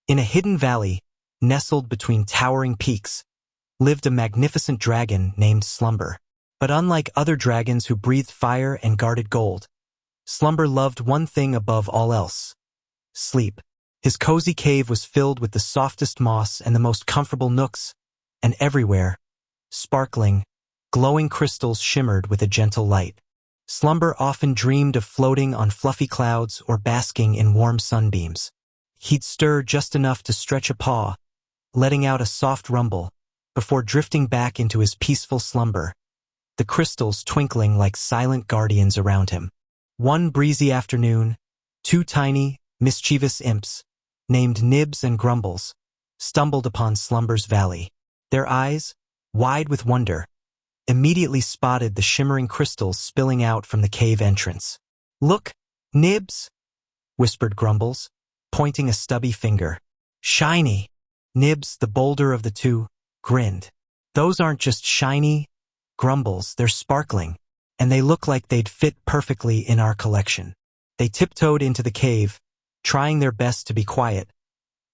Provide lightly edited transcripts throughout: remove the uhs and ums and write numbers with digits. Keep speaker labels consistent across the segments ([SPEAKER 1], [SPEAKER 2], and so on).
[SPEAKER 1] In a hidden valley, nestled between towering peaks, lived a magnificent dragon named Slumber. But unlike other dragons who breathed fire and guarded gold, Slumber loved one thing above all else: sleep. His cozy cave was filled with the softest moss and the most comfortable nooks, and everywhere, sparkling, glowing crystals shimmered with a gentle light. Slumber often dreamed of floating on fluffy clouds or basking in warm sunbeams. He'd stir just enough to stretch a paw, letting out a soft rumble, before drifting back into his peaceful slumber, the crystals twinkling like silent guardians around him. One breezy afternoon, two tiny, mischievous imps, named Nibs and Grumbles, stumbled upon Slumber's valley. Their eyes, wide with wonder, immediately spotted the shimmering crystals spilling out from the cave entrance. "Look, Nibs," whispered Grumbles, pointing a stubby finger. "Shiny." Nibs, the bolder of the two, grinned. "Those aren't just shiny, Grumbles, they're sparkling, and they look like they'd fit perfectly in our collection." They tiptoed into the cave, trying their best to be quiet,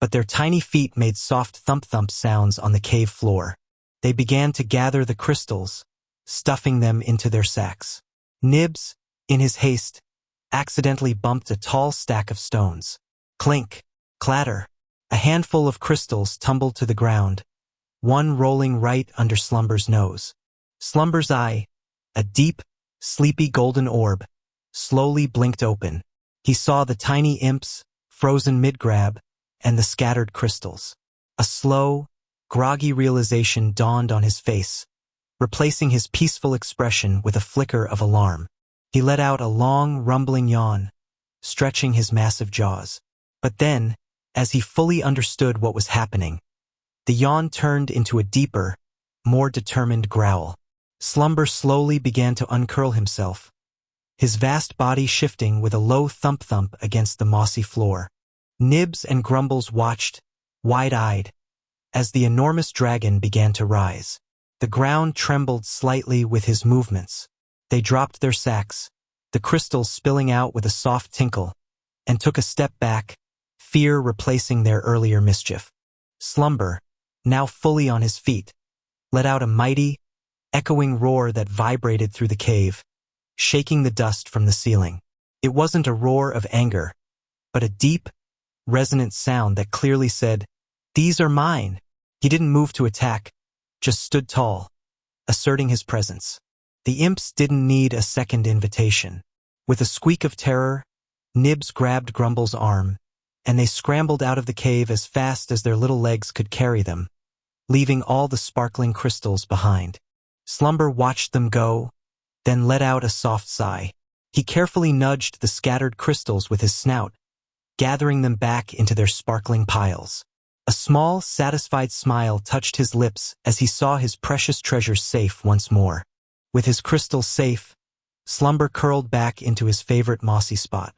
[SPEAKER 1] but their tiny feet made soft thump-thump sounds on the cave floor. They began to gather the crystals, stuffing them into their sacks. Nibs, in his haste, accidentally bumped a tall stack of stones. Clink, clatter, a handful of crystals tumbled to the ground, one rolling right under Slumber's nose. Slumber's eye, a deep, sleepy golden orb, slowly blinked open. He saw the tiny imps, frozen mid-grab, and the scattered crystals. A slow, groggy realization dawned on his face, replacing his peaceful expression with a flicker of alarm. He let out a long, rumbling yawn, stretching his massive jaws. But then, as he fully understood what was happening, the yawn turned into a deeper, more determined growl. Slumber slowly began to uncurl himself, his vast body shifting with a low thump-thump against the mossy floor. Nibs and Grumbles watched, wide-eyed, as the enormous dragon began to rise. The ground trembled slightly with his movements. They dropped their sacks, the crystals spilling out with a soft tinkle, and took a step back, fear replacing their earlier mischief. Slumber, now fully on his feet, let out a mighty, echoing roar that vibrated through the cave, shaking the dust from the ceiling. It wasn't a roar of anger, but a deep, resonant sound that clearly said, "These are mine." He didn't move to attack, just stood tall, asserting his presence. The imps didn't need a second invitation. With a squeak of terror, Nibs grabbed Grumble's arm, and they scrambled out of the cave as fast as their little legs could carry them, leaving all the sparkling crystals behind. Slumber watched them go, then let out a soft sigh. He carefully nudged the scattered crystals with his snout, gathering them back into their sparkling piles. A small, satisfied smile touched his lips as he saw his precious treasures safe once more. With his crystals safe, Slumber curled back into his favorite mossy spot.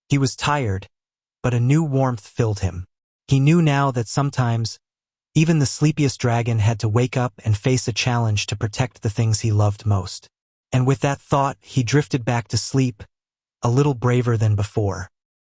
[SPEAKER 1] He was tired, but a new warmth filled him. He knew now that sometimes, even the sleepiest dragon had to wake up and face a challenge to protect the things he loved most. And with that thought, he drifted back to sleep, a little braver than before.